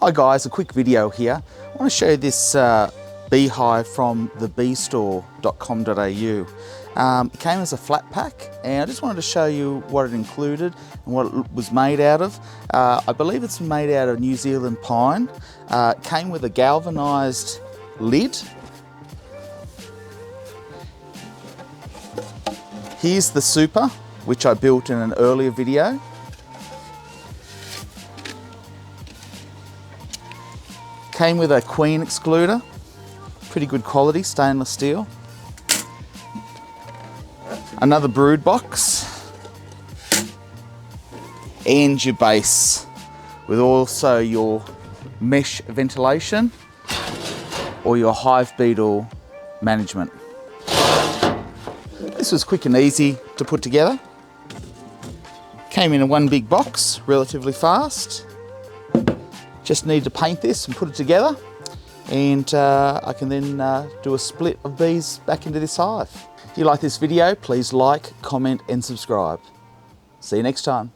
Hi guys, a quick video here. I want to show you this beehive from the beestore.com.au. It came as a flat pack, and I just wanted to show you what it included and what it was made out of. I believe it's made out of New Zealand pine. It came with a galvanised lid. Here's the super, which I built in an earlier video. Came with a queen excluder, pretty good quality, stainless steel. Another brood box, and your base, with also your mesh ventilation or your hive beetle management. This was quick and easy to put together. Came in one big box, relatively fast. Just need to paint this and put it together, and I can then do a split of bees back into this hive. If you like this video, please like, comment and subscribe. See you next time.